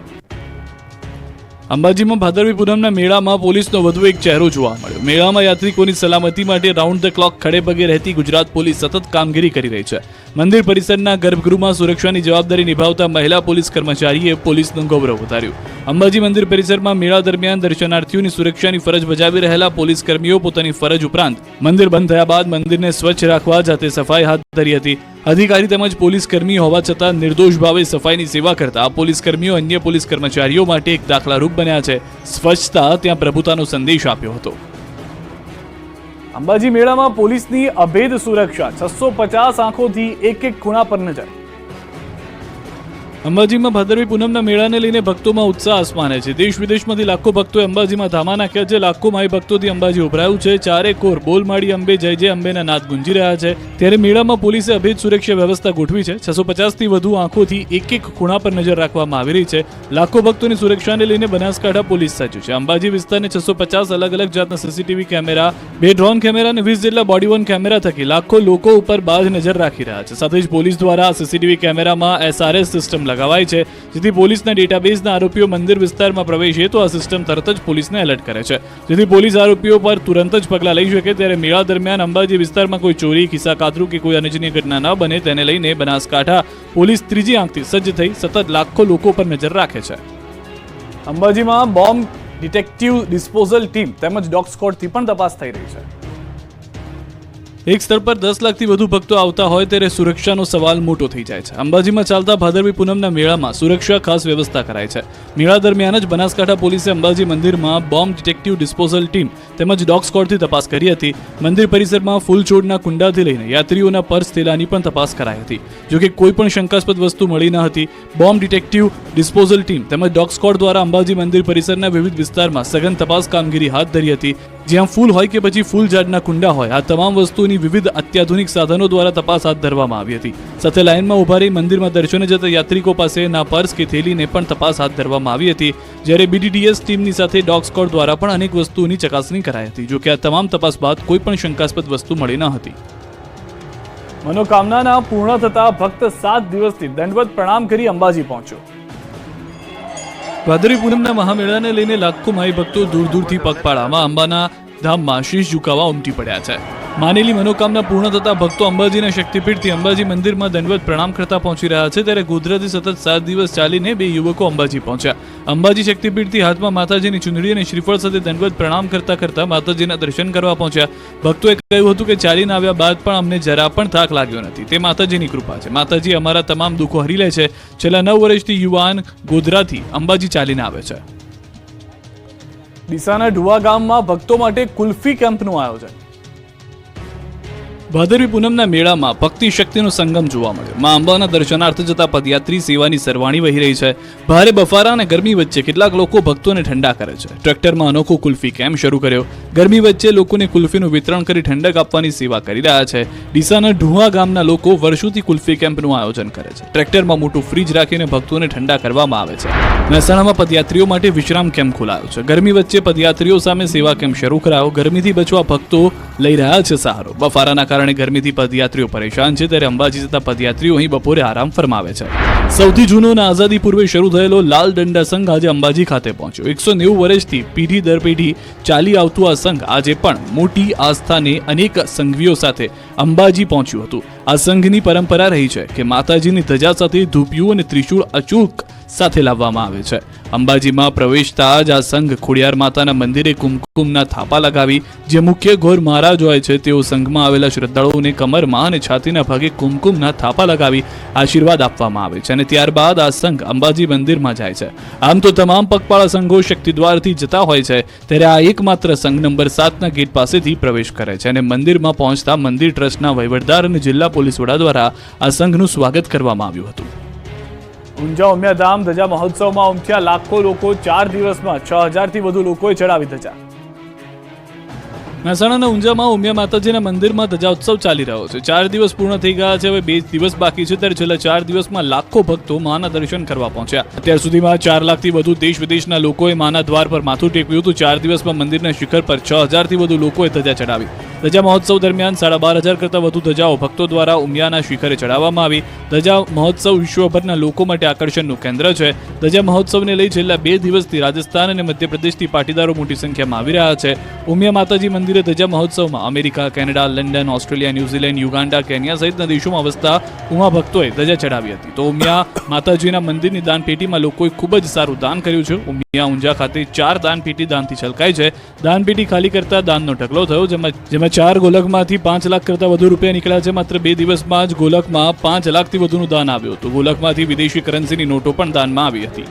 અંબાજીમાં ભાદરવી પૂનમના મેળામાં પોલીસનો વધુ એક ચહેરો જોવા મળ્યો. મેળામાં યાત્રિકોની સલામતી માટે રાઉન્ડ ધ ક્લોક ખડે પગે રહેતી ગુજરાત પોલીસ સતત કામગીરી કરી રહી છે. મંદિર પરિસરના ગર્ભગૃહમાં સુરક્ષાની જવાબદારી નિભાવતા મહિલા પોલીસ કર્મચારીએ પોલીસનું ગૌરવ વધાર્યું. અંબાજી મંદિર પરિસરમાં મેળા દરમિયાન દર્શનાર્થીઓની સુરક્ષાની ફરજ બજાવી રહેલા પોલીસ કર્મીઓ પોતાની ફરજ ઉપરાંત મંદિર બંધ થયા બાદ મંદિરને સ્વચ્છ રાખવા જાતે સફાઈ હાથ ધરી હતી. અધિકારી તેમજ પોલીસ કર્મી હોવા છતાં નિર્દોષ ભાવે સફાઈની સેવા કરતા આ પોલીસ કર્મીઓ અન્ય પોલીસ કર્મચારીઓ માટે એક દાખલારૂપ બન્યા છે. સ્વચ્છતા ત્યાં પ્રભુતાનો સંદેશ આપ્યો હતો. અંબાજી મેળામાં પોલીસની અભેદ સુરક્ષા, 650 આંખોથી એક ખૂણા પર નજર. અંબાજીમાં ભાદરવી પૂનમના મેળાને લઈને ભક્તોમાં ઉત્સાહ આસમાને છે. દેશ વિદેશમાંથી લાખો ભક્તોએ અંબાજીમાં ધામા નાખ્યા છે. લાખો માઈ ભક્તોથી અંબાજી ઉભરાયું છે. ચારે કોર બોલ માડી અંબે જય જય અંબેના નાદ ગુંજી રહ્યા છે. ત્યારે મેળામાં પોલીસે અભેદ સુરક્ષા વ્યવસ્થા ગોઠવી છે. 650થી વધુ આંખોથી એક ખૂણા પર નજર રાખવામાં આવી રહી છે. લાખો ભક્તોની સુરક્ષાને લઈને બનાસકાંઠા પોલીસ સજ્જ છે. અંબાજી વિસ્તારને 650 અલગ અલગ જાતના સીસીટીવી કેમેરા, 2 ડ્રોન કેમેરા અને 20 જેટલા બોડી વોર્ન કેમેરા થકી લાખો લોકો ઉપર બાજ નજર રાખી રહ્યા છે. સાથે જ પોલીસ દ્વારા આ સીસીટીવી કેમેરામાં SRS સિસ્ટમ લગાવાય છે, જેથી પોલીસના ડેટાબેઝના આરોપીઓ મંદિર વિસ્તારમાં પ્રવેશે તો આ સિસ્ટમ તરત જ પોલીસને એલર્ટ કરે છે, જેથી પોલીસ આરોપીઓ પર તુરંત જ પગલાં લઈ શકે. ત્યારે મેળા દરમિયાન અંબાજી વિસ્તારમાં કોઈ ચોરી, ખિસ્સા કાતરું કે કોઈ અનિચ્છનીય ઘટના ન બને તેને લઈને બનાસકાંઠા પોલીસ ત્રીજી આંખથી સજ્જ થઈ સતત લાખો લોકો પર નજર રાખે છે. અંબાજીમાં બોમ્બ ડિટેક્ટિવ ડિસ્પોઝલ ટીમ તેમજ ડોગ સ્ક્વોડથી પણ તપાસ થઈ રહી છે. એક સ્થળ પર 10 લાખથી વધુ ભક્તો આવતા હોય ત્યારે સુરક્ષાનો સવાલ મોટો થઈ જાય છે. અંબાજીમાં ચાલતા ભાદરવી પૂનમના મેળામાં સુરક્ષા ખાસ વ્યવસ્થા કરાઈ છે. મેળા દરમિયાન જ બનાસકાંઠા પોલીસે અંબાજી મંદિરમાં બોમ્બ ડિટેક્ટિવ ડિસ્પોઝલ ટીમ તેમજ ડોગ સ્ક્વોડથી તપાસ કરી હતી. મંદિર પરિસરમાં ફૂલ છોડના કુંડાથી લઈને યાત્રીઓના પર્સ થેલાની પણ તપાસ કરાઈ હતી. જોકે કોઈ પણ શંકાસ્પદ વસ્તુ મળી ન હતી. બોમ્બ ડિટેક્ટિવ ડિસ્પોઝલ ટીમ તેમજ ડોગ સ્ક્વોડ દ્વારા અંબાજી મંદિર પરિસરના વિવિધ વિસ્તારમાં સઘન તપાસ કામગીરી હાથ ધરી હતી. જ્યાં ફૂલ હોય કે પછી ફૂલ ઝાડના કુંડા હોય, આ તમામ વસ્તુની વિવિધ અત્યાધુનિક સાધનો દ્વારા તપાસ હાથ ધરવામાં આવી હતી. સાથે લાઇનમાં ઉભા રહી મંદિરમાં દર્શને જતા યાત્રિકો પાસેના પર્સ કે થેલીને પણ તપાસ હાથ ધરવામાં આવી હતી. જ્યારે BDDS ટીમની સાથે ડોગ સ્ક્વોડ દ્વારા પણ અનેક વસ્તુઓની ચકાસણી કરાઈ હતી. જોકે આ તમામ તપાસ બાદ કોઈ પણ શંકાસ્પદ વસ્તુ મળી ન હતી. મનોકામનાના પૂર્ણ થતા ભક્ત 7 દિવસથી દંડવત પ્રણામ કરી અંબાજી પહોંચ્યો. ભાદરવી પૂનમના મહામેળાને લઈને લાખો માઈ ભક્તો દૂર દૂરથી પગપાળામાં અંબાના ધામમાં શીશ ઝુકાવવા ઉમટી પડ્યા છે. માનેલી મનોકામના પૂર્ણ થતા ભક્તો અંબાજીના શક્તિપીઠથી અંબાજી મંદિરમાં દંડવત પ્રણામ કરતા પહોંચી રહ્યા છે. ત્યારે ગોધરાથી સતત 7 દિવસ ચાલીને 2 યુવકો અંબાજી પહોંચ્યા. અંબાજી શક્તિપીઠથી હાથમાં માતાજીની ચુંદડી અને શ્રીફળ સાથે દંડવત પ્રણામ કરતા કરતા માતાજીના દર્શન કરવા પહોંચ્યા. ભક્તોએ કહ્યું હતું કે ચાલીને આવ્યા બાદ પણ અમને જરા પણ થાક લાગ્યો નથી. તે માતાજીની કૃપા છે. માતાજી અમારા તમામ દુઃખો હરી લે છે. છેલ્લા 9 વર્ષથી યુવાન ગોધરાથી અંબાજી ચાલીને આવે છે. ડીસાના ઢુવા ગામમાં ભક્તો માટે કુલ્ફી કેમ્પનું આયોજન. ભાદરવી પૂનમના મેળામાં ભક્તિ શક્તિનો સંગમ જોવા મળ્યો. માં અંબાના દર્શનાર્થે જતા પદયાત્રી સેવાની સરવાણી વહી રહી છે. ભારે બફારા અને ગરમી વચ્ચે કેટલાક લોકો ભક્તોને ઠંડા કરે છે. ટ્રેક્ટરમાં અનોખો કુલ્ફી કેમ્પ શરૂ કર્યો. ગરમી વચ્ચે લોકોને કુલ્ફીનું વિતરણ કરી ઠંડક આપવાની સેવા કરી રહ્યા છે. ડીસાના ઢુવા ગામના લોકો વર્ષોથી કુલ્ફી કેમ્પનું આયોજન કરે છે. ટ્રેક્ટરમાં મોટું ફ્રીજ રાખીને ભક્તોને ઠંડા કરવામાં આવે છે. મહેસાણામાં પદયાત્રીઓ માટે વિશ્રામ કેમ્પ ખોલાયો છે. ગરમી વચ્ચે પદયાત્રીઓ સામે સેવા કેમ્પ શરૂ કરાયો. ગરમીથી બચવા ભક્તો લઈ રહ્યા છે સહારો. બફારાના કારણે ગરમીથી પદયાત્રીઓ પરેશાન છે. ત્યારે અંબાજી જતા પદયાત્રીઓ અહીં બપોરે આરામ ફરમાવે છે. સૌથી જૂનો અને આઝાદી પૂર્વે શરૂ થયેલો લાલ દંડા સંઘ આજે અંબાજી ખાતે પહોંચ્યો. 190 વર્ષથી પેઢી દર પેઢી ચાલી આવતું આ સંઘ આજે પણ મોટી આસ્થાને અનેક સંઘવીઓ સાથે અંબાજી પહોંચ્યું હતું. આ સંઘની પરંપરા રહી છે કે માતાજીની ધજા સાથે ધૂપિયું અને ત્રિશૂળ અચૂક સાથે લાવવામાં આવે છે. અંબાજીમાં પ્રવેશતા જ આ સંઘ ખોડિયાર માતાના મંદિરે કુમકુમના થાપા લગાવી જે મુખ્ય ગોર મહારાજ હોય છે તેઓ સંઘમાં આવેલા શ્રદ્ધાળુઓને કમરમાં અને છાતીના ભાગે કુમકુમના થાપા લગાવી આશીર્વાદ આપવામાં આવે છે અને ત્યારબાદ આ સંઘ અંબાજી મંદિરમાં જાય છે. આમ તો તમામ પગપાળા સંઘો શક્તિદ્વારથી જતા હોય છે, ત્યારે આ એકમાત્ર સંઘ નંબર 7ના ગેટ પાસેથી પ્રવેશ કરે છે અને મંદિરમાં પહોંચતા મંદિર ટ્રસ્ટના વહીવટદાર અને જિલ્લા પોલીસ વડા દ્વારા આ સંઘનું સ્વાગત કરવામાં આવ્યું હતું. ઊંઝા ઉમિયાધામ ધજા મહોત્સવમાં ઉમટ્યા લાખો લોકો. 4 દિવસમાં 6000થી વધુ લોકોએ ચડાવી ધજા. મહેસાણાના ઊંઝામાં ઉમિયા માતાજીના મંદિરમાં ધજાઉત્સવ ચાલી રહ્યો છે. 4 દિવસ પૂર્ણ થઈ ગયા છે, હવે 2 દિવસ બાકી છે. ત્યારે છેલ્લા 4 દિવસમાં લાખો ભક્તો માના દર્શન કરવા પહોંચ્યા. અત્યાર સુધીમાં 4 લાખથી વધુ દેશ વિદેશના લોકોએ માના દ્વાર પર માથું ટેકવ્યું હતું. 4 દિવસમાં મંદિરના શિખર પર 6000થી વધુ લોકોએ ધજા ચડાવી. ધજા મહોત્સવ દરમિયાન 12500 કરતાં વધુ ધજાઓ ભક્તો દ્વારા ઉમિયાના શિખરે ચડાવવામાં આવી. ધજા મહોત્સવ વિશ્વભરના લોકો માટે આકર્ષણનું કેન્દ્ર છે. ધજા મહોત્સવને લઈ છેલ્લા 2 દિવસથી રાજસ્થાન અને મધ્યપ્રદેશથી પાટીદારો મોટી સંખ્યામાં આવી રહ્યા છે. ઉમિયા માતાજી મંદિરે ધજા મહોત્સવમાં America, Canada, London, Australia, New Zealand, Uganda, Kenya સહિતના દેશોમાં વસતા ઉમા ભક્તોએ ધજા ચડાવી હતી. તો ઉમિયા માતાજીના મંદિરની દાનપેટીમાં લોકોએ ખૂબ જ સારું દાન કર્યું છે. ઉમિયા ઊંઝા ખાતે 4 દાનપેટી દાનથી છલકાઈ છે. દાનપેટી ખાલી કરતા દાનનો ઢગલો થયો, જેમાં 4 ગોલકમાંથી 5 લાખ કરતાં વધુ રૂપિયા નીકળ્યા છે. માત્ર 2 દિવસમાં જ ગોલકમાં 5 લાખથી વધુનું દાન આવ્યું હતું. ગોલકમાંથી વિદેશી કરન્સીની નોટો પણ દાનમાં આવી હતી.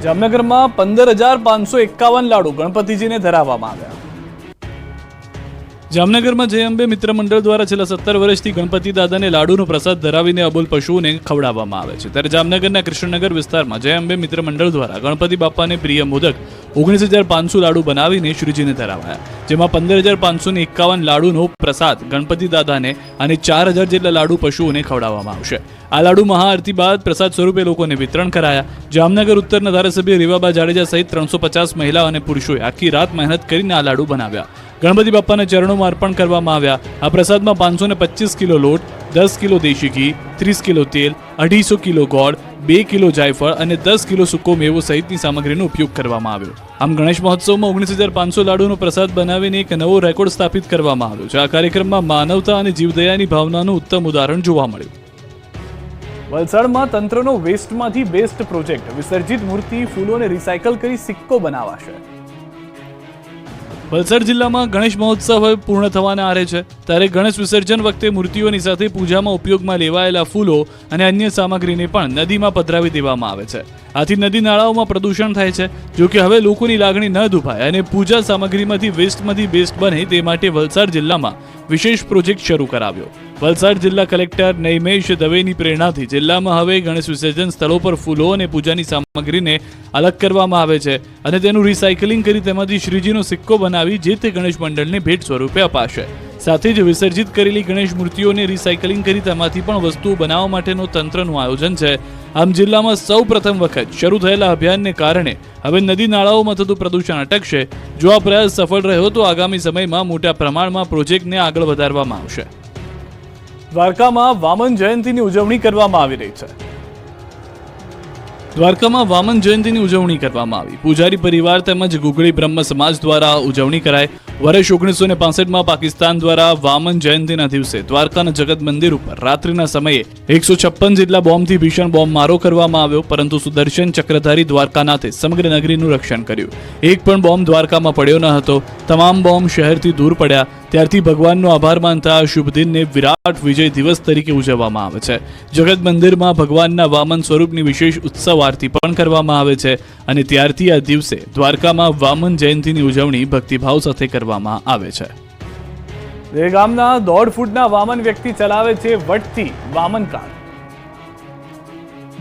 જામનગરમાં 15,551 લાડુ ગણપતિજીને ધરાવવામાં આવ્યા. જામનગરમાં જય અંબે મિત્ર મંડળ દ્વારા છેલ્લા 17 વર્ષથી ગણપતિ દાદાને લાડુનો પ્રસાદ ધરાવીને અબોલ પશુઓને ખવડાવવામાં આવે છે. ત્યારે જામનગરના કૃષ્ણનગર વિસ્તારમાં જય અંબે મિત્ર મંડળ દ્વારા ગણપતિ બાપાને પ્રિય મોદક 19,500 લાડુ બનાવીને શ્રીજીને ધરાવાયા, જેમાં 15,551 લાડુનો પ્રસાદ ગણપતિ દાદાને અને 4,000 જેટલા લાડુ પશુઓને ખવડાવવામાં આવશે. આ લાડુ મહાઆરતી બાદ પ્રસાદ સ્વરૂપે લોકોને વિતરણ કરાયા. જામનગર ઉત્તરના ધારાસભ્ય રીવાબા જાડેજા સહિત 350 મહિલા અને પુરુષોએ આખી રાત મહેનત કરીને આ લાડુ બનાવ્યા. ગણપતિ બાપાના ચરણોમાં અર્પણ કરવામાં આવ્યા. આ પ્રસાદમાં 525 કિલો લોટ, 10 કિલો દેશી ઘી, 30 કિલો તેલ, 250 કિલો ગોળ, 2 કિલો જાયફળ અને 10 કિલો સૂકો મેવો સહિતની સામગ્રીનો ઉપયોગ કરવામાં આવ્યો. આમ ગણેશ મહોત્સવમાં 19,500 લાડુનો પ્રસાદ બનાવીને એક નવો રેકોર્ડ સ્થાપિત કરવામાં આવ્યો છે. આ કાર્યક્રમમાં માનવતા અને જીવદયાની ભાવનાનું ઉત્તમ ઉદાહરણ જોવા મળ્યું. વલસાડમાં તંત્રનો વેસ્ટમાંથી બેસ્ટ પ્રોજેક્ટ, વિસર્જિત મૂર્તિ ફૂલોને રિસાયકલ કરી સિક્કો બનાવાશે. વલસાડ જિલ્લામાં ગણેશ મહોત્સવ હવે પૂર્ણ થવાના આરે છે. ત્યારે ગણેશ વિસર્જન વખતે મૂર્તિઓની સાથે પૂજામાં ઉપયોગમાં લેવાયેલા ફૂલો અને અન્ય સામગ્રીને પણ નદીમાં પધરાવી દેવામાં આવે છે. આથી નદી નાળાઓમાં પ્રદૂષણ થાય છે. જો કે હવે લોકોની લાગણી ન દુભાય અને પૂજા સામગ્રીમાંથી વેસ્ટમાંથી બેસ્ટ બને તે માટે વલસાડ જિલ્લામાં વિશેષ પ્રોજેક્ટ શરૂ કરાવ્યો. વલસાડ જિલ્લા કલેક્ટર નૈમેશ દવેની પ્રેરણાથી જિલ્લામાં હવે ગણેશ વિસર્જન સ્થળો પર ફૂલો અને પૂજાની સામગ્રીને અલગ કરવામાં આવે છે અને તેનું રિસાયકલિંગ કરી તેમાંથી શ્રીજીનો સિક્કો બનાવી જે તે ગણેશ મંડળને ભેટ સ્વરૂપે અપાશે. સાથે જ વિસર્જિત કરેલી ગણેશ મૂર્તિઓને રિસાયકલિંગ કરી તેમાંથી પણ વસ્તુઓ બનાવવા માટેનો તંત્રનું આયોજન છે. આમ જિલ્લામાં સૌ પ્રથમ વખત શરૂ થયેલા અભિયાનને કારણે હવે નદી નાળાઓમાં થતું પ્રદૂષણ અટકશે. જો આ પ્રયાસ સફળ રહ્યો તો આગામી સમયમાં મોટા પ્રમાણમાં પ્રોજેક્ટને આગળ વધારવામાં આવશે. દ્વારકામાં વામન જયંતીની ઉજવણી કરવામાં આવી રહી છે. દ્વારકામાં વામન જયંતીની ઉજવણી કરવામાં આવી. પૂજારી પરિવાર તેમજ ગુગળી બ્રહ્મ સમાજ દ્વારા ઉજવણી કરાઈ. વર્ષ 1965માં પાકિસ્તાન દ્વારા વામન જયંતીના દિવસે દ્વારકાના જગત મંદિર ઉપર રાત્રિના સમયે 156 જેટલા બોમ્બથી ભીષણ બોમ્બ મારો કરવામાં આવ્યો, પરંતુ સુદર્શન ચક્રધારી દ્વારકાનાથે સમગ્ર નગરીનું રક્ષણ કર્યું. એક પણ બોમ્બ દ્વારકામાં પડ્યો ન હતો. તમામ બોમ્બ શહેરથી દૂર પડ્યા. ત્યારથી ભગવાનનો આભાર માનતા આ શુભ દિનને વિરાટ વિજય દિવસ તરીકે ઉજવવામાં આવે છે. જગત મંદિરમાં ભગવાનના વામન સ્વરૂપની વિશેષ ઉત્સવ આરતી પણ કરવામાં આવે છે અને ત્યારથી આ દિવસે દ્વારકામાં વામન જયંતીની ઉજવણી ભક્તિભાવ સાથે કરવામાં આવે છે. દહેગામના 1.5 ફૂટના વામન વ્યક્તિ ચલાવે છે વટથી વામન કાર.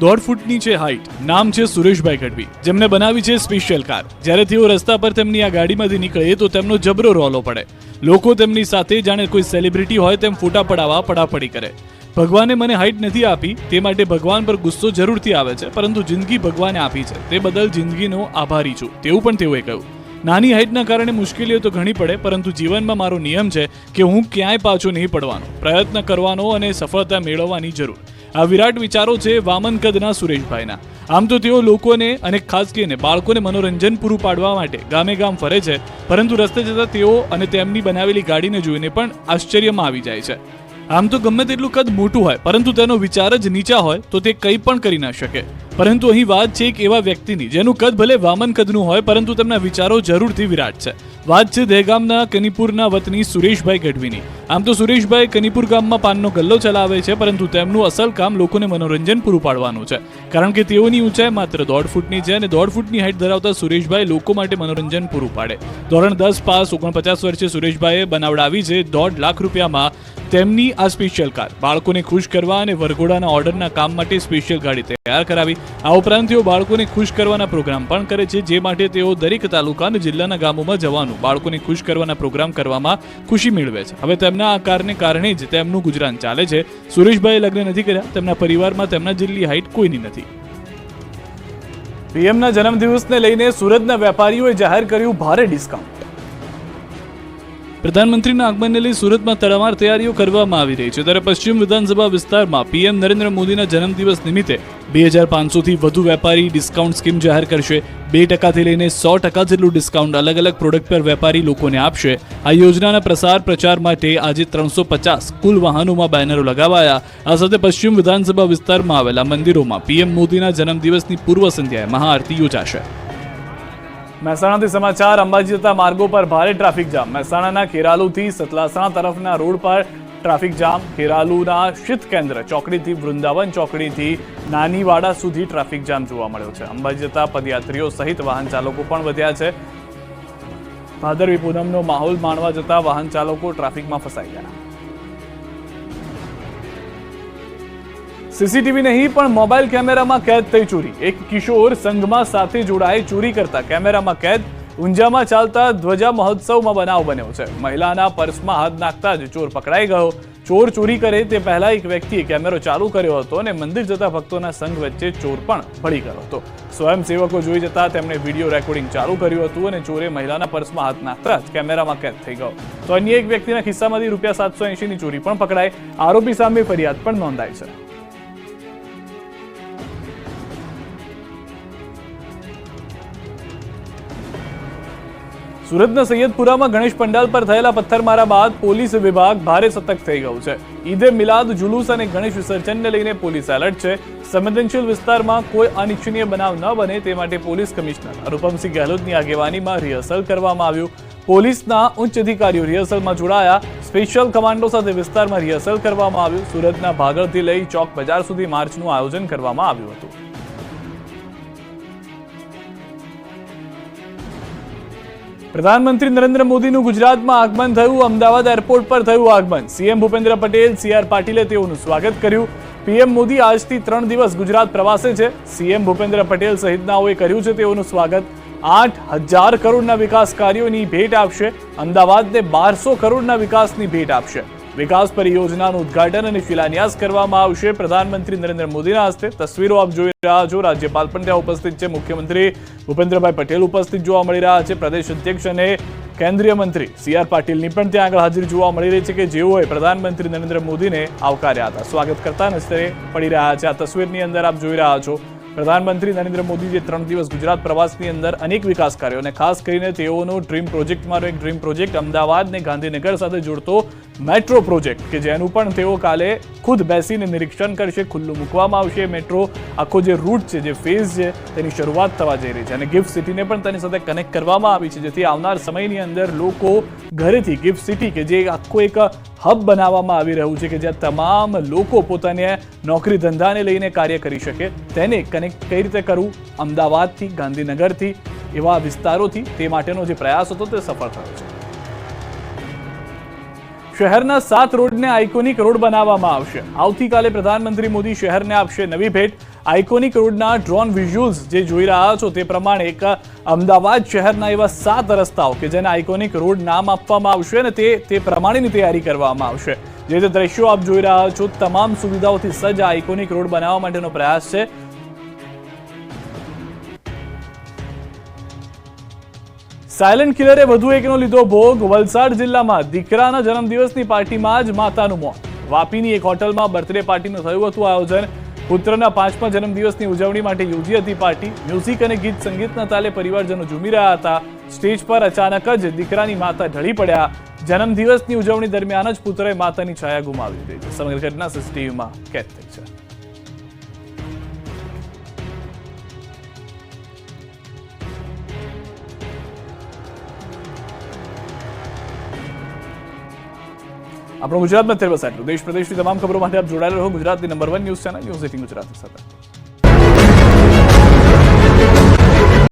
1.5 ફૂટની છે હાઈટ. નામ છે સુરેશભાઈ ગઢવી, જેમને બનાવી છે સ્પેશિયલ કાર. જ્યારે તેઓ રસ્તા પર તેમની આ ગાડીમાંથી નીકળે તો તેમનો જબરો રોલો પડે. લોકો તેમની સાથે જાણે કોઈ સેલિબ્રિટી હોય તેમ ફોટા પડાવવા પડાપડી કરે. ભગવાને મને હાઈટ નથી આપી તે માટે ભગવાન પર ગુસ્સો જરૂરથી આવે છે, પરંતુ જિંદગી ભગવાને આપી છે તે બદલ જિંદગીનો આભારી છું, તેવું પણ તેઓએ કહ્યું. નાની હાઈટના કારણે મુશ્કેલીઓ તો ઘણી પડે, પરંતુ જીવનમાં મારો નિયમ છે કે હું ક્યાંય પાછો નહીં પડવાનો, પ્રયત્ન કરવાનો અને સફળતા મેળવવાની જરૂર. આ વિરાટ વિચારો છે વામન કદના સુરેશભાઈના. આમ તો તેઓ લોકોને અને ખાસ કરીને બાળકોને મનોરંજન પૂરું પાડવા માટે ગામે ગામ ફરે છે, પરંતુ રસ્તે જતા તેઓ અને તેમની બનાવેલી ગાડીને જોઈને પણ આશ્ચર્યમાં આવી જાય છે. આમ તો ગમે તેટલું કદ મોટું હોય, પરંતુ તેનો વિચાર જ નીચા હોય તો તે કંઈ પણ કરી ન શકે. પરંતુ અહીં વાત છે એક એવા વ્યક્તિની જેનું કદ ભલે વામન કદનું હોય, પરંતુ તેમના વિચારો જરૂરથી વિરાટ છે. વાત છે દહેગામના કનીપુરના વતની સુરેશભાઈ ગઢવીની. આમ તો સુરેશભાઈ કનીપુર ગામમાં પાનનો ગલ્લો ચલાવે છે, પરંતુ તેમનું અસલ કામ લોકોને મનોરંજન પૂરું પાડવાનું છે. કારણ કે તેઓની ઊંચાઈ માત્ર 1.5 ફૂટની છે અને 1.5 ફૂટની હાઈટ ધરાવતા સુરેશભાઈ લોકો માટે મનોરંજન પૂરું પાડે. ધોરણ 10 પાસ 49 વર્ષે સુરેશભાઈએ બનાવડાવી છે 1.5 લાખ રૂપિયામાં તેમની આ સ્પેશિયલ કાર. બાળકોને ખુશ કરવા અને વરઘોડાના ઓર્ડરના કામ માટે સ્પેશિયલ ગાડી તૈયાર કરાવી. આ ઉપરાંત તેઓ બાળકોને ખુશ કરવાના પ્રોગ્રામ પણ કરે છે, જે માટે તેઓ દરેક તાલુકા અને જિલ્લાના ગામોમાં જવાનું બાળકોનું બાળકોને ખુશ કરવાના પ્રોગ્રામ કરવામાં ખુશી મેળવે છે. હવે તેમના આ કારને કારણે જ તેમનું ગુજરાન ચાલે છે. સુરેશભાઈએ લગ્ન નથી કર્યા. તેમના પરિવારમાં તેમના જેટલી હાઈટ કોઈની નથી. પીએમના જન્મદિવસને લઈને સુરતના વેપારીઓએ જાહેર કર્યું ભારે ડિસ્કાઉન્ટ. પ્રધાનમંત્રીના આગમનને લઈ સુરતમાં તડામાર તૈયારીઓ કરવામાં આવી રહી છે. ત્યારે પશ્ચિમ વિધાનસભા વિસ્તારમાં પીએમ નરેન્દ્ર મોદીના જન્મદિવસ નિમિત્તે 2500થી વધુ વેપારી ડિસ્કાઉન્ટ સ્કીમ જાહેર કરશે. 2%થી લઈને 100% જેટલું ડિસ્કાઉન્ટ અલગ અલગ પ્રોડક્ટ પર વેપારી લોકોને આપશે. આ યોજનાના પ્રચાર માટે આજે 350 કુલ વાહનોમાં બેનરો લગાવાયા. આ સાથે પશ્ચિમ વિધાનસભા વિસ્તારમાં આવેલા મંદિરોમાં પીએમ મોદીના જન્મદિવસની પૂર્વ સંધ્યાએ મહાઆરતી યોજાશે. મહેસાણાથી સમાચાર. અંબાજી જતા માર્ગો પર ભારે ટ્રાફિક જામ. મહેસાણાના ખેરાલુથી સતલાસણા તરફના રોડ પર ટ્રાફિક જામ. ખેરાલુના શીત કેન્દ્ર ચોકડીથી વૃંદાવન ચોકડીથી નાનીવાડા સુધી ટ્રાફિક જામ જોવા મળ્યો છે. અંબાજી જતા પદયાત્રીઓ સહિત વાહન ચાલકો પણ વધ્યા છે. ભાદરવી પૂનમનો માહોલ માણવા જતા વાહન ચાલકો ટ્રાફિકમાં ફસાઈ ગયા. સીસીટીવી નહીં પણ મોબાઈલ કેમેરામાં કેદ થઈ ચોરી. એક કિશોર સંઘમાં સાથે જોડાઈ ચોરી કરતા કેમેરામાં કેદ. ઊંઝામાં ચાલતા ધ્વજા મહોત્સવમાં બનાવ બન્યો છે. મહિલાના પર્સમાં હાથ નાખતા જ ચોર પકડાઈ ગયો. ચોર ચોરી કરે તે પહેલા એક વ્યક્તિએ કેમેરો ચાલુ કર્યો હતો અને મંદિર જતા ભક્તોના સંઘ વચ્ચે ચોર પણ ભળી ગયો હતો. સ્વયંસેવકો જોઈ જતા તેમણે વિડીયો રેકોર્ડિંગ ચાલુ કર્યું હતું અને ચોરે મહિલાના પર્સમાં હાથ નાખતા જ કેમેરામાં કેદ થઈ ગયો. તો અન્ય એક વ્યક્તિના ખિસ્સામાંથી ₹780ની ચોરી પણ પકડાઈ. આરોપી સામે ફરિયાદ પણ નોંધાઈ છે. સુરતના સૈયદપુરામાં ગણેશ પંડાલ પર થયેલા પથ્થરમારા બાદ પોલીસ વિભાગ ભારે સતર્ક થઈ ગયું છે. ઈદે મિલાદ જુલુસ અને ગણેશ વિસર્જનને લઈને પોલીસ એલર્ટ છે. સંવેદનશીલ વિસ્તારમાં કોઈ અનિચ્છનીય બનાવ ન બને તે માટે પોલીસ કમિશનર અનુપમસિંહ ગહેલોતની આગેવાનીમાં રિહર્સલ કરવામાં આવ્યું. પોલીસના ઉચ્ચ અધિકારીઓ રિહર્સલમાં જોડાયા. સ્પેશિયલ કમાન્ડો સાથે વિસ્તારમાં રિહર્સલ કરવામાં આવ્યું. સુરતના ભાગળથી લઈ ચોક બજાર સુધી માર્ચનું આયોજન કરવામાં આવ્યું હતું. પ્રધાનમંત્રી નરેન્દ્ર મોદીનું ગુજરાતમાં આગમન થયું. અમદાવાદ એરપોર્ટ પર થયું આગમન. સીએમ ભૂપેન્દ્ર પટેલ, CR પાટીલે તેઓનું સ્વાગત કર્યું. પીએમ મોદી આજથી 3 દિવસ ગુજરાત પ્રવાસે છે. સીએમ ભૂપેન્દ્ર પટેલ સહિતનાઓએ કર્યું છે તેઓનું સ્વાગત. 8,000 કરોડના વિકાસ કાર્યોની ભેટ આપશે. અમદાવાદને 1200 કરોડના વિકાસની ભેટ આપશે. વિકાસ પરિયોજનાનું ઉદ્ઘાટન અને શિલાન્યાસ કરવામાં આવશે પ્રધાનમંત્રી નરેન્દ્ર મોદીના હસ્તે. તસવીરો આપ જોઈ રહ્યા છો. રાજ્યપાલ પણ ત્યાં ઉપસ્થિત છે. મુખ્યમંત્રી ભૂપેન્દ્રભાઈ પટેલ ઉપસ્થિત જોવા મળી રહ્યા છે. પ્રદેશ અધ્યક્ષ અને કેન્દ્રીય મંત્રી CR પાટીલની પણ ત્યાં આગળ હાજરી જોવા મળી રહી છે કે જેઓએ પ્રધાનમંત્રી નરેન્દ્ર મોદીને આવકાર્યા હતા. સ્વાગત કરતા નજરે પડી રહ્યા છે. આ તસવીરની અંદર આપ જોઈ રહ્યા છો પ્રધાનમંત્રી નરેન્દ્ર મોદી જે 3 દિવસ ગુજરાત પ્રવાસની અંદર અનેક વિકાસ કાર્યો અને ખાસ કરીને તેઓનો ડ્રીમ પ્રોજેક્ટમાંનો એક ડ્રીમ પ્રોજેક્ટ અમદાવાદને ગાંધીનગર સાથે જોડતો મેટ્રો પ્રોજેક્ટ કે જેનું પણ તેઓ કાલે ખુદ બેસીને નિરીક્ષણ કરશે. ખુલ્લું મૂકવામાં આવશે. મેટ્રો આખો જે રૂટ છે, જે ફેઝ છે, તેની શરૂઆત થવા જઈ રહી છે અને ગિફ્ટ સિટીને પણ તેની સાથે કનેક્ટ કરવામાં આવી છે જેથી આવનાર સમયની અંદર લોકો ઘરેથી ગિફ્ટ સિટી કે જે આખો એક હબ બનાવવામાં આવી રહ્યું છે કે જ્યાં તમામ લોકો પોતાને નોકરી ધંધાને લઈને કાર્ય કરી શકે તેને કનેક્ટ કઈ રીતે કરવું અમદાવાદથી, ગાંધીનગરથી, એવા વિસ્તારોથી, તે માટેનો જે પ્રયાસ હતો તે સફળ થયો છે. શહેરના 7 રોડને આઇકોનિક રોડ બનાવવામાં આવશે. આવતીકાલે પ્રધાનમંત્રી મોદી શહેરને આપશે નવી ભેટ. આઇકોનિક રોડના ડ્રોન વિઝ્યુઅલ્સ જે જોઈ રહ્યા છો તે પ્રમાણે એક અમદાવાદ શહેરના એવા 7 રસ્તાઓ કે જેને આઇકોનિક રોડ નામ આપવામાં આવશે અને તે પ્રમાણેની તૈયારી કરવામાં આવશે. જે દ્રશ્યો આપ જોઈ રહ્યા છો તમામ સુવિધાઓથી સજ્જ આઇકોનિક રોડ બનાવવા માટેનો પ્રયાસ છે. સાયલેન્ટ કિલરે વધુ એકનો લીધો ભોગ. વલસાડ જિલ્લામાં દીકરાના જન્મદિવસની પાર્ટીમાં જ માતાનું મોત. વાપીની એક હોટલમાં બર્થડે પાર્ટીનું થયું હતું આયોજન. પુત્રના 5મા જન્મદિવસની ઉજવણી માટે યોજી હતી પાર્ટી. મ્યુઝિક અને ગીત સંગીતના તાલે પરિવારજનો ઝૂમી રહ્યા હતા. સ્ટેજ પર અચાનક જ દીકરાની માતા ઢળી પડ્યા. જન્મદિવસની ઉજવણી દરમિયાન જ પુત્રએ માતાની છાયા ગુમાવી દીધી છે. સમગ્ર ઘટના સીસીટીવીમાં કેદ થઈ છે. આપણો ગુજરાતમાં અત્યારે બસ આટલું. દેશ પ્રદેશની તમામ ખબરો માટે આપ જોડાયેલા રહો ગુજરાતની number 1 news channel news 18 Gujarati સાથે.